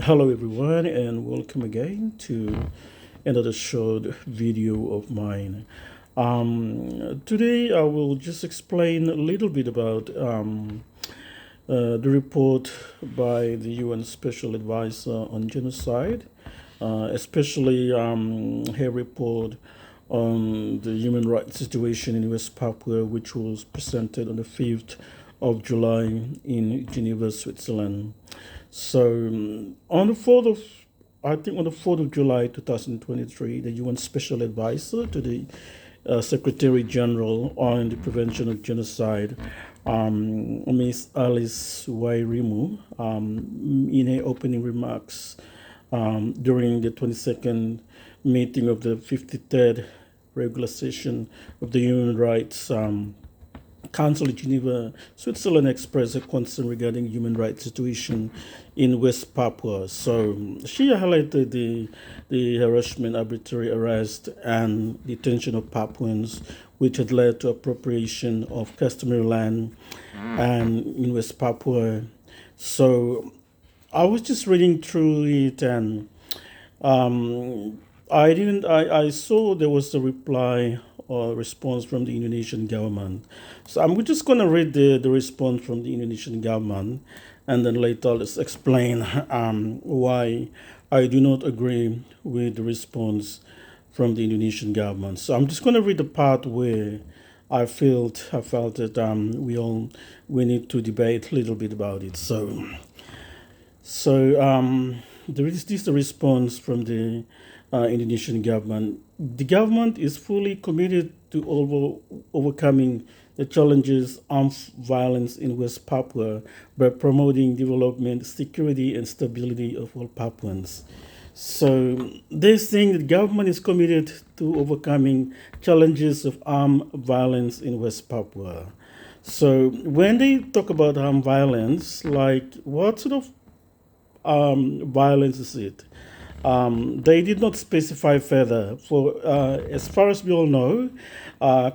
Hello everyone and welcome again to another short video of mine. Today I will just explain a little bit about the report by the UN Special Advisor on Genocide, especially her report on the human rights situation in West Papua, which was presented on the 5th of July in Geneva, Switzerland. So on the 4th of I think on the 4th of July 2023, the UN Special Advisor to the Secretary General on the Prevention of Genocide, Ms. Alice Wairimu, in her opening remarks during the 22nd meeting of the 53rd regular session of the Human Rights Council in Geneva, Switzerland, expressed a concern regarding human rights situation in West Papua. So she highlighted the harassment, arbitrary arrest, and detention of Papuans, which had led to appropriation of customary land and in West Papua. So I was just reading through it, and I didn't. I saw there was a reply or response from the Indonesian government. So I'm just going to read the response from the Indonesian government, and then later let's explain why I do not agree with the response from the Indonesian government. So I'm just going to read the part where I felt that we need to debate a little bit about it. So there is this response from the Indonesian government. The government is fully committed to overcoming the challenges of violence in West Papua by promoting development, security, and stability of all Papuans. So they're saying the government is committed to overcoming challenges of armed violence in West Papua. So when they talk about armed violence, like what sort of violence is it? They did not specify further. For as far as we all know,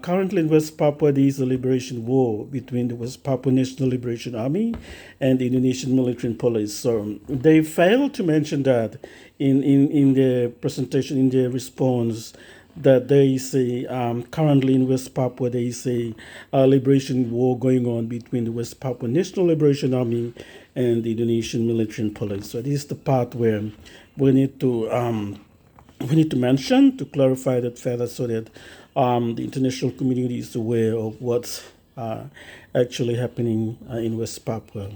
currently in West Papua there is a liberation war between the West Papua National Liberation Army and the Indonesian military and police. So they failed to mention that in their presentation, in their response, that there is a currently in West Papua there is a liberation war going on between the West Papua National Liberation Army and the Indonesian military and police. So this is the part where we need to mention to clarify that further, so that the international community is aware of what's actually happening in West Papua.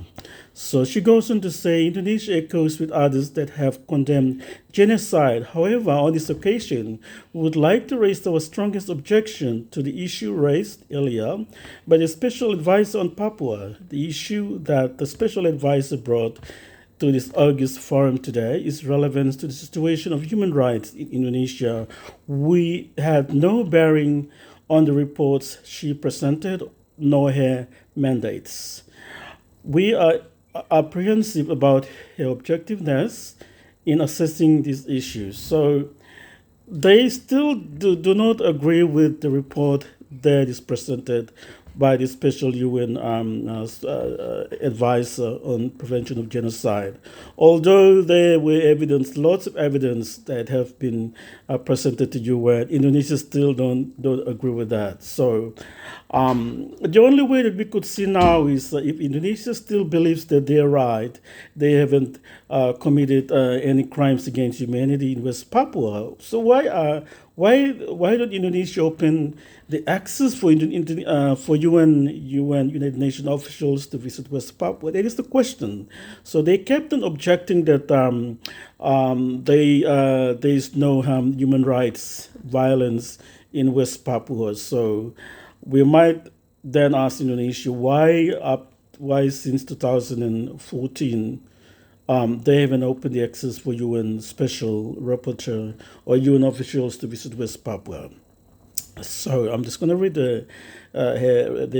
So she goes on to say Indonesia echoes with others that have condemned genocide. However, on this occasion, we would like to raise our strongest objection to the issue raised earlier by the special advisor on Papua. The issue that the special advisor brought to this August forum today is relevance to the situation of human rights in Indonesia. We had no bearing on the reports she presented, nor her mandates. We are apprehensive about her objectiveness in assessing these issues. So they still do not agree with the report that is presented by the special UN advisor on prevention of genocide. Although there were lots of evidence that have been presented to UN, Indonesia still don't agree with that. So the only way that we could see now is if Indonesia still believes that they're right, they haven't committed any crimes against humanity in West Papua. So why don't Indonesia open the access for United Nations officials to visit West Papua? That is the question. So they kept on objecting that there is no human rights violence in West Papua. So we might then ask Indonesia why since 2014 they haven't opened the access for UN special rapporteur or UN officials to visit West Papua. So I'm just going to read their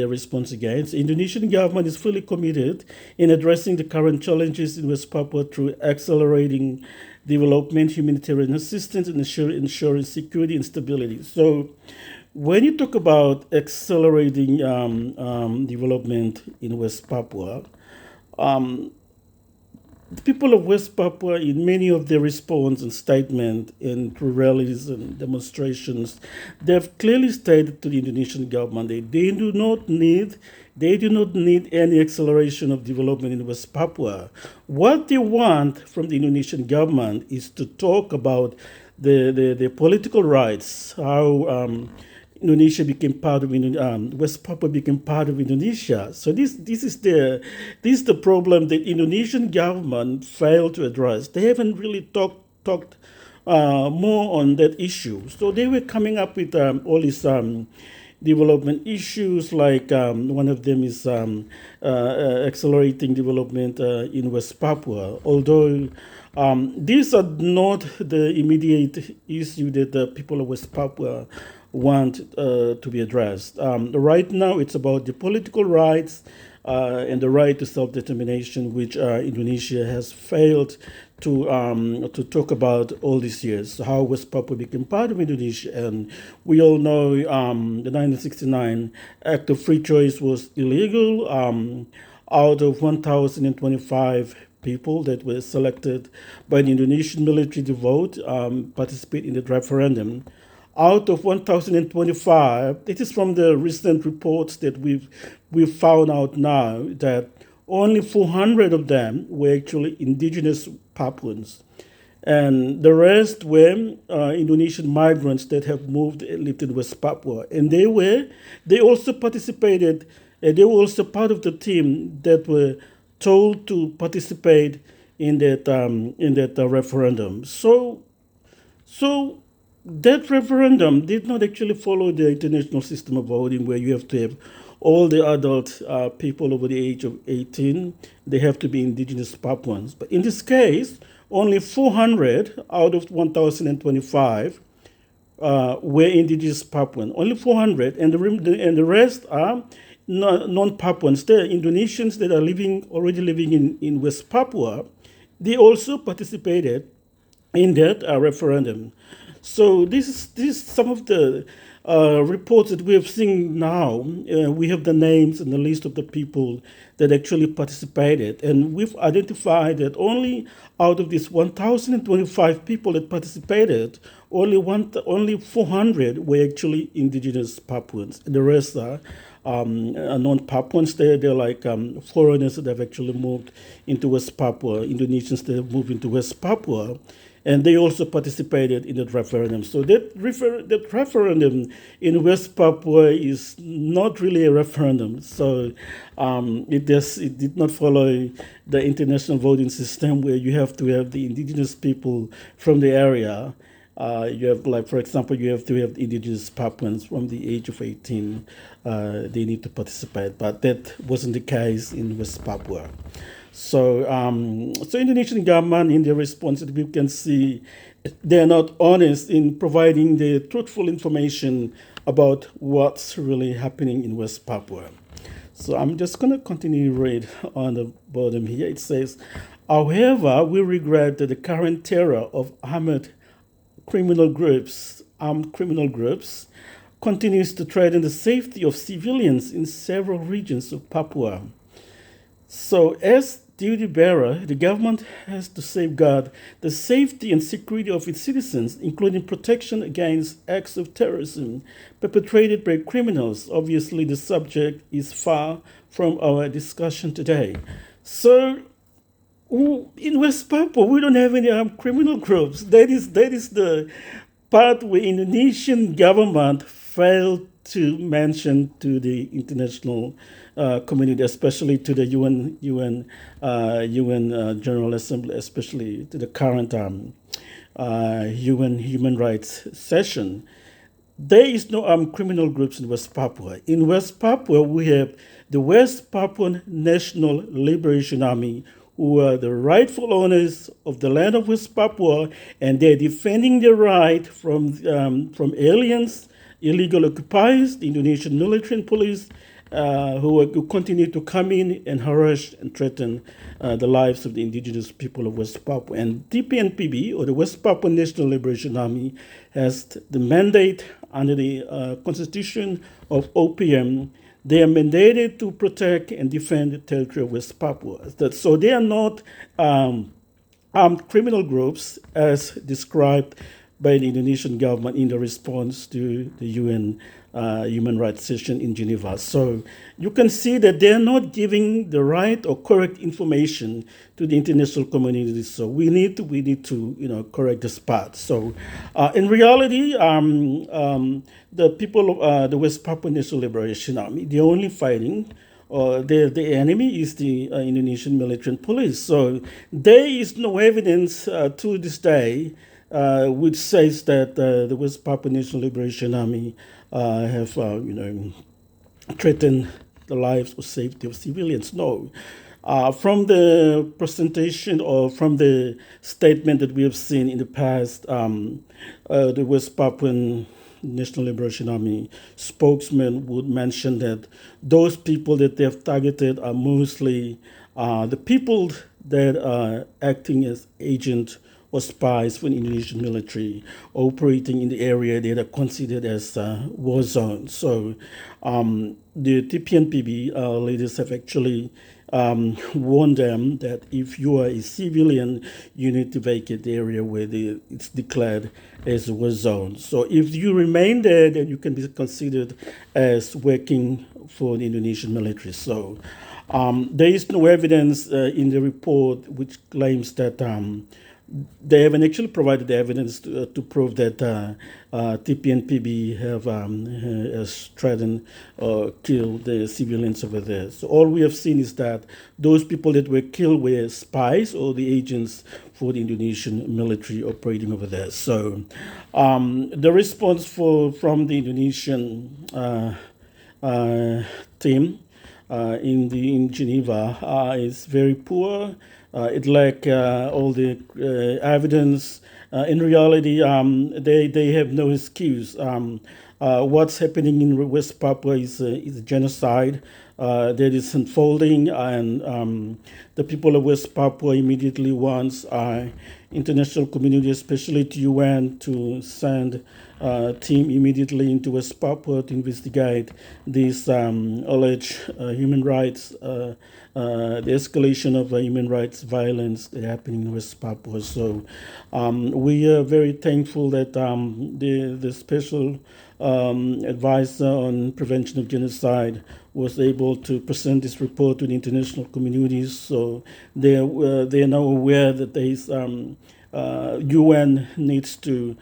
response again. The Indonesian government is fully committed in addressing the current challenges in West Papua through accelerating development, humanitarian assistance, and ensuring security and stability. So when you talk about accelerating development in West Papua, the people of West Papua, in many of their response and statement and through rallies and demonstrations, they've clearly stated to the Indonesian government that they do not need any acceleration of development in West Papua. What they want from the Indonesian government is to talk about the political rights, how Indonesia became part of West Papua became part of Indonesia. So this is the problem that Indonesian government failed to address. They haven't really talked more on that issue. So they were coming up with all these development issues, like one of them is accelerating development in West Papua. Although these are not the immediate issue that the people of West Papua want to be addressed. Right now, it's about the political rights and the right to self-determination, which Indonesia has failed to talk about all these years. How West Papua became part of Indonesia, and we all know the 1969 Act of Free Choice was illegal. Out of 1,025 people that were selected by the Indonesian military to vote, participate in the referendum. Out of 1,025, it is from the recent reports that we've found out now that only 400 of them were actually indigenous Papuans, and the rest were Indonesian migrants that have moved and lived in West Papua, and they also participated. They were also part of the team that were told to participate in that referendum. So that referendum did not actually follow the international system of voting, where you have to have all the adult people over the age of 18. They have to be indigenous Papuans. But in this case, only 400 out of 1,025 were indigenous Papuan. Only 400, and the rest are non-Papuans. They're Indonesians that are already living in West Papua. They also participated in that referendum. So this is some of the reports that we have seen now. We have the names and the list of the people that actually participated, and we've identified that only out of these 1,025 people that participated, only 400 were actually indigenous Papuans. The rest are non-Papuans. They're like foreigners that have actually moved into West Papua, Indonesians that have moved into West Papua, and they also participated in that referendum. So that referendum in West Papua is not really a referendum. So it did not follow the international voting system, where you have to have the indigenous people from the area. You have, like, for example, you have to have indigenous Papuans from the age of 18. They need to participate, but that wasn't the case in West Papua. So Indonesian government, in their response, we can see they're not honest in providing the truthful information about what's really happening in West Papua. So I'm just going to continue to read on the bottom here. It says, however, we regret that the current terror of armed criminal groups continues to threaten the safety of civilians in several regions of Papua. So as duty bearer, the government has to safeguard the safety and security of its citizens, including protection against acts of terrorism perpetrated by criminals. Obviously, the subject is far from our discussion today. So in West Papua, we don't have any armed criminal groups. That is the part where Indonesian government failed to mention to the international community, especially to the UN General Assembly, especially to the current UN Human Rights session. There is no armed criminal groups in West Papua. In West Papua, we have the West Papuan National Liberation Army, who are the rightful owners of the land of West Papua, and they're defending their right from aliens, illegal occupiers, the Indonesian military and police, who continue to come in and harass and threaten the lives of the indigenous people of West Papua. And DPNPB, or the West Papua National Liberation Army, has the mandate under the constitution of OPM they are mandated to protect and defend the territory of West Papua. So they are not armed criminal groups as described by the Indonesian government in the response to the UN human rights session in Geneva. So you can see that they're not giving the right or correct information to the international community. So we need to correct this part. So in reality, the people of the West Papua National Liberation Army, they're only fighting the enemy is the Indonesian military and police. So there is no evidence to this day which says that the West Papua National Liberation Army have, threatened the lives or safety of civilians. No. From the presentation or from the statement that we have seen in the past, the West Papuan National Liberation Army spokesman would mention that those people that they have targeted are mostly the people that are acting as agents or spies for the Indonesian military operating in the area that are considered as war zones. So the TPNPB leaders have actually warned them that if you are a civilian, you need to vacate the area where it's declared as a war zone. So if you remain there, then you can be considered as working for the Indonesian military. So there is no evidence in the report which claims that they haven't actually provided the evidence to prove that TPNPB has threatened or killed the civilians over there. So all we have seen is that those people that were killed were spies or the agents for the Indonesian military operating over there. So the response from the Indonesian team in Geneva is very poor. It lack all the evidence. In reality, they have no excuse. What's happening in West Papua is a genocide that is unfolding, and the people of West Papua immediately wants international community, especially to UN, to send a team immediately into West Papua to investigate this alleged human rights, the escalation of human rights violence happening in West Papua. So we are very thankful that the special advisor on prevention of genocide was able to present this report to the international communities. So they are now aware that there is UN needs to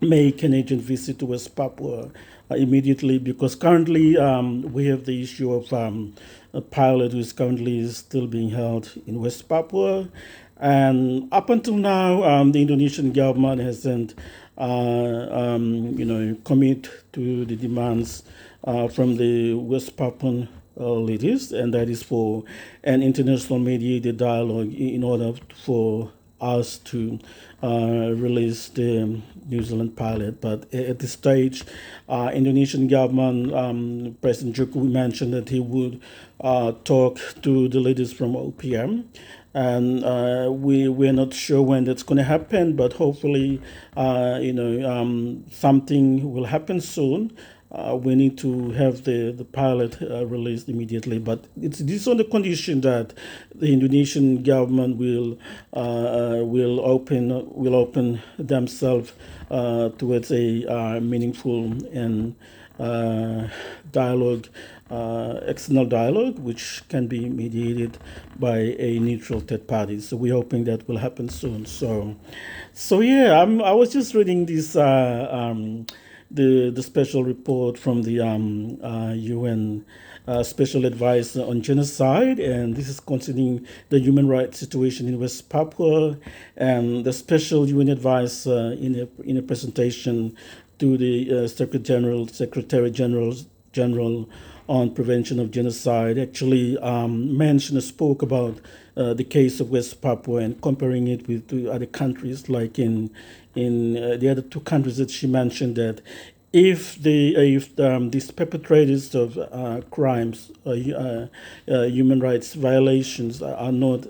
make an agent visit to West Papua immediately, because currently we have the issue of a pilot who is currently still being held in West Papua. And up until now, the Indonesian government hasn't commit to the demands from the West Papuan leaders, and that is for an international mediated dialogue in order for us to release the New Zealand pilot. But at this stage, Indonesian government, President Jokowi mentioned that he would talk to the leaders from UPR. And we're not sure when that's going to happen, but hopefully, something will happen soon. We need to have the pilot released immediately, but this is on the condition that the Indonesian government will open themselves towards a meaningful and dialogue, external dialogue, which can be mediated by a neutral third party. So we're hoping that will happen soon. So yeah, I was just reading this the special report from the UN Special Advisor on Genocide, and this is concerning the human rights situation in West Papua. And the special UN Advisor in a presentation to the Secretary General on prevention of genocide actually spoke about the case of West Papua and comparing it with other countries, like in the other two countries that she mentioned, that if these perpetrators of crimes, human rights violations are not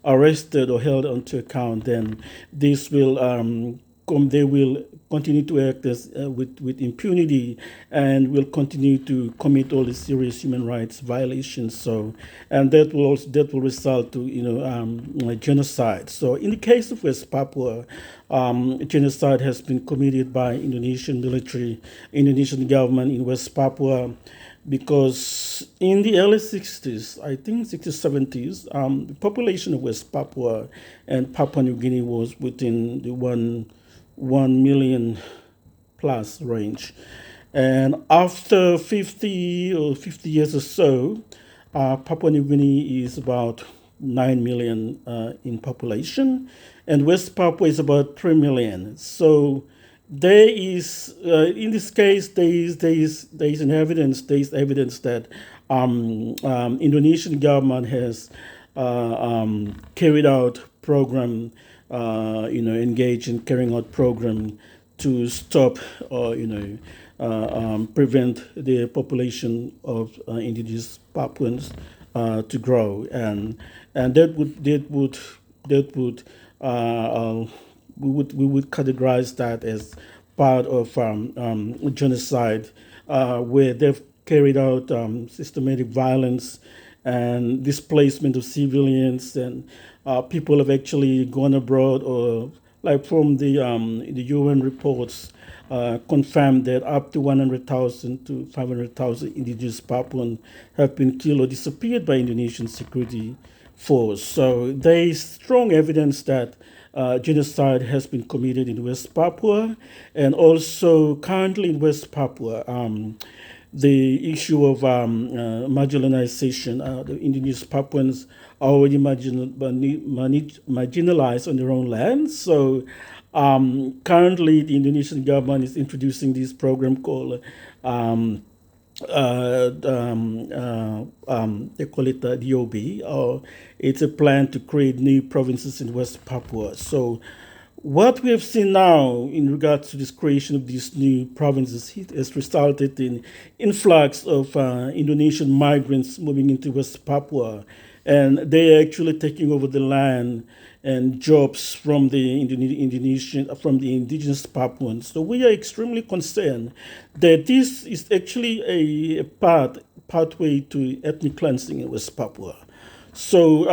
arrested or held onto account, then this will they will continue to act with impunity and will continue to commit all these serious human rights violations. So, and that will result to genocide. So, in the case of West Papua, genocide has been committed by Indonesian military, Indonesian government in West Papua, because in the early 60s, I think 60s, 70s, the population of West Papua and Papua New Guinea was within the 1 million plus range. And after 50 years or so, Papua New Guinea is about 9 million in population, and West Papua is about 3 million. So there is, in this case, there is evidence that Indonesian government has carried out program, engaged in carrying out program to stop or prevent the population of indigenous Papuans to grow, and that would we would categorize that as part of genocide, where they've carried out systematic violence and displacement of civilians, and people have actually gone abroad, or like from the UN reports, confirmed that up to 100,000 to 500,000 indigenous Papuans have been killed or disappeared by Indonesian security force. So there is strong evidence that genocide has been committed in West Papua, and also currently in West Papua, the issue of marginalization. The indigenous Papuans are already marginalized on their own land. So currently, the Indonesian government is introducing this program called they call it the DOB, or it's a plan to create new provinces in West Papua. So what we have seen now in regards to this creation of these new provinces, it has resulted in influx of Indonesian migrants moving into West Papua, and they are actually taking over the land and jobs from the indigenous Papuans. So we are extremely concerned that this is actually a pathway to ethnic cleansing in West Papua. So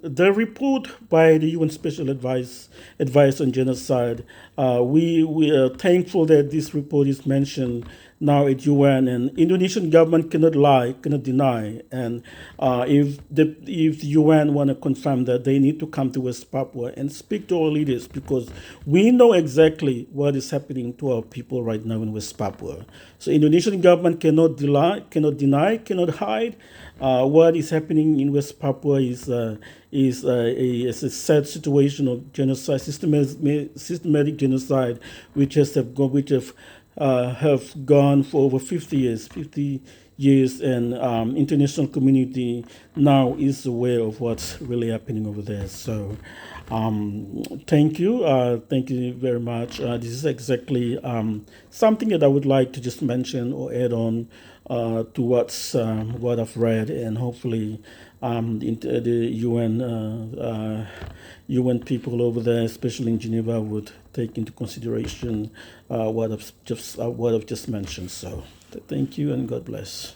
the report by the UN Special Advice on Genocide, we are thankful that this report is mentioned now at UN, and Indonesian government cannot lie, cannot deny. And if the UN want to confirm that, they need to come to West Papua and speak to our leaders, because we know exactly what is happening to our people right now in West Papua. So Indonesian government cannot deny, cannot hide. What is happening in West Papua is a sad situation of genocide, systematic genocide, which have gone for over 50 years, and international community now is aware of what's really happening over there. So thank you very much. This is exactly something that I would like to just mention or add on to what I've read, and hopefully the UN people over there, especially in Geneva, would take into consideration what I've just mentioned. So thank you, and God bless.